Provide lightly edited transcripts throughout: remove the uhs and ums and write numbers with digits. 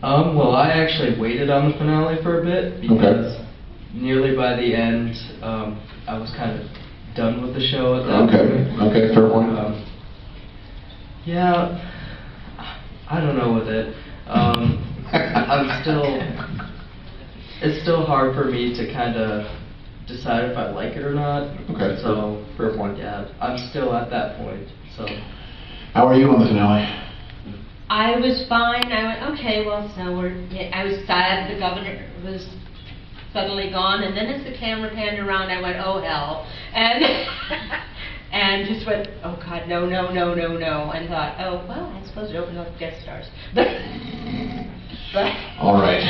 Well, I actually waited on the finale for a bit because nearly by the end, I was kind of done with the show at that point. Okay, fair point. Yeah, I don't know with it. It's still hard for me to kind of decide if I like it or not. Okay, so fair point. Yeah, I'm still at that point. So. How are you on the finale? I was fine. I went, okay, well, so I was sad the governor was suddenly gone, and then as the camera panned around, I went, oh hell, and and just went, oh God, no, no, no, no, no, and thought, oh well, I suppose it opened up guest stars. But all right.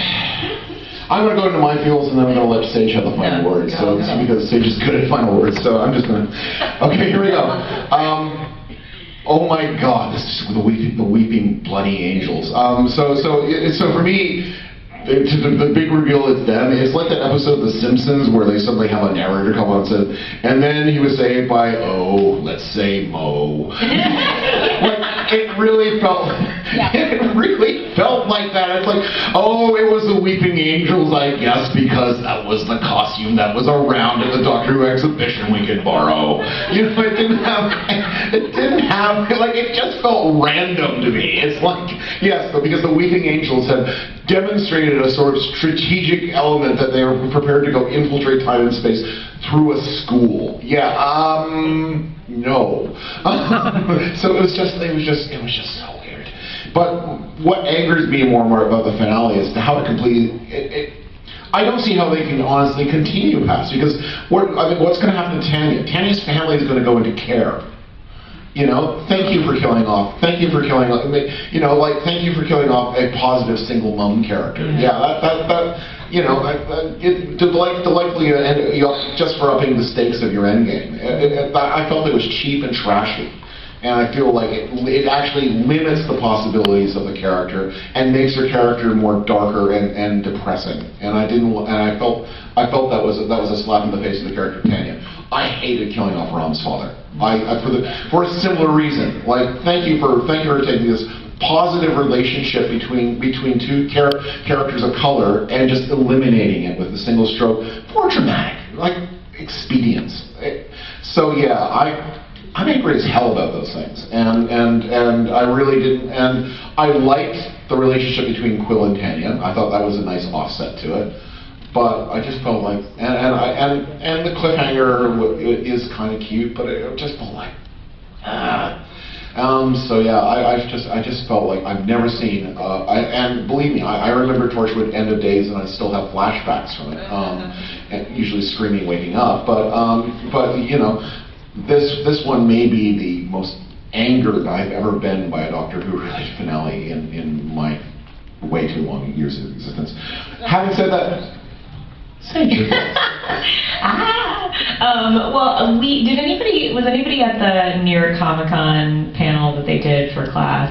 I'm going to go into my fields, and then I'm going to let Sage have the final word. So because Sage is good at final words, so I'm just going to. Okay, here we go. Oh my God, this is the weeping bloody angels. So for me, the big reveal is them. It's like that episode of The Simpsons where they suddenly have a narrator come on and said, and then he was saved by, oh, let's say Mo. It really felt. It really felt like that. It's like, oh, it was the Weeping Angels, I guess, because that was the costume that was around at the Doctor Who exhibition we could borrow. You know, it didn't have, like, it just felt random to me. It's like, yes, but because the Weeping Angels have demonstrated a sort of strategic element that they are prepared to go infiltrate time and space through a school. Yeah, no. So it was just so weird. But what angers me more and more about the finale is how it completely. I don't see how they can honestly continue past, because what's going to happen to Tanya? Tanya's family is going to go into care. You know, thank you for killing off. Thank you for killing off. You know, like thank you for killing off a positive single mom character. Mm-hmm. Yeah, that. You know, delightfully, and just for upping the stakes of your endgame. I felt it was cheap and trashy, and I feel like it actually limits the possibilities of the character and makes her character more darker and depressing. And I felt that was a slap in the face of the character of Tanya. I hated killing off Ram's father. For a similar reason. Like, thank you for taking this positive relationship between two characters of color and just eliminating it with a single stroke for dramatic, like, expedience. So yeah, I'm angry as hell about those things, and I really didn't. And I liked the relationship between Quill and Tanya. I thought that was a nice offset to it. But I just felt like, and the cliffhanger is kind of cute, but it just felt like, so yeah, I just felt like I've never seen, and believe me, I remember Torchwood End of Days, and I still have flashbacks from it, and usually screaming, waking up. But you know, this one may be the most angered I've ever been by a Doctor Who related finale in my way too long years of existence. Having said that. Well, was anybody at the New York Comic Con panel that they did for class?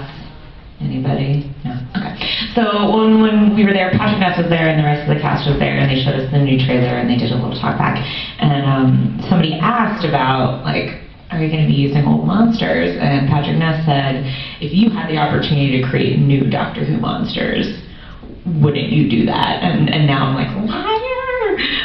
Anybody? No. Okay. So when we were there, Patrick Ness was there and the rest of the cast was there, and they showed us the new trailer and they did a little talk back. And somebody asked about, like, are you going to be using old monsters? And Patrick Ness said, if you had the opportunity to create new Doctor Who monsters, wouldn't you do that? And now I'm like, liar!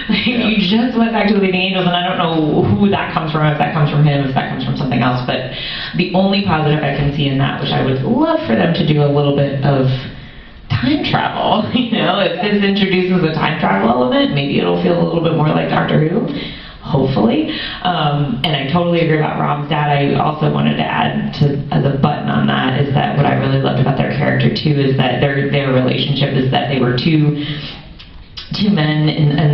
Like, you just went back to the Leading Angels, and I don't know who that comes from, if that comes from him, if that comes from something else, but the only positive I can see in that, which I would love for them to do a little bit of time travel, you know, if this introduces a time travel element, maybe it'll feel a little bit more like Doctor Who. Hopefully. And I totally agree about Rom's dad. I also wanted to add as a button on that is that what I really loved about their character too is that their relationship is that they were two men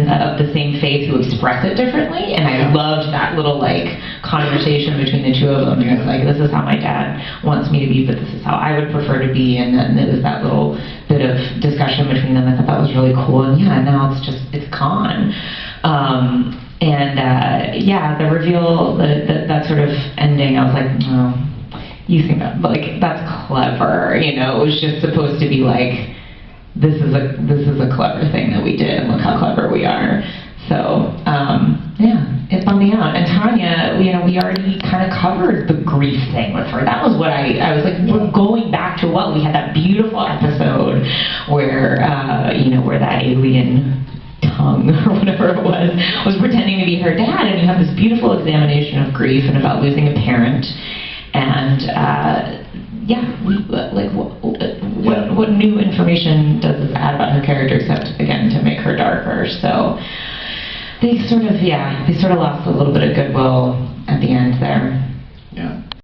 of the same faith who express it differently, and I loved that little like conversation between the two of them. Because like, this is how my dad wants me to be, but this is how I would prefer to be, and then it was that little bit of discussion between them. I thought that was really cool, and yeah, now it's gone. Yeah, the reveal, that sort of ending, I was like, oh, you think that, like, that's clever, you know, it was just supposed to be like, this is a clever thing that we did, and look how clever we are. So, yeah, it bummed me out. And Tanya, we already kind of covered the grief thing with her. That was what I was like, we're going back to what? We had that beautiful episode where, where that alien tongue or whatever it was pretending to be her dad, and you have this beautiful examination of grief and about losing a parent. And, what new information does this add about her character except, again, to make her darker? So they sort of lost a little bit of goodwill at the end there.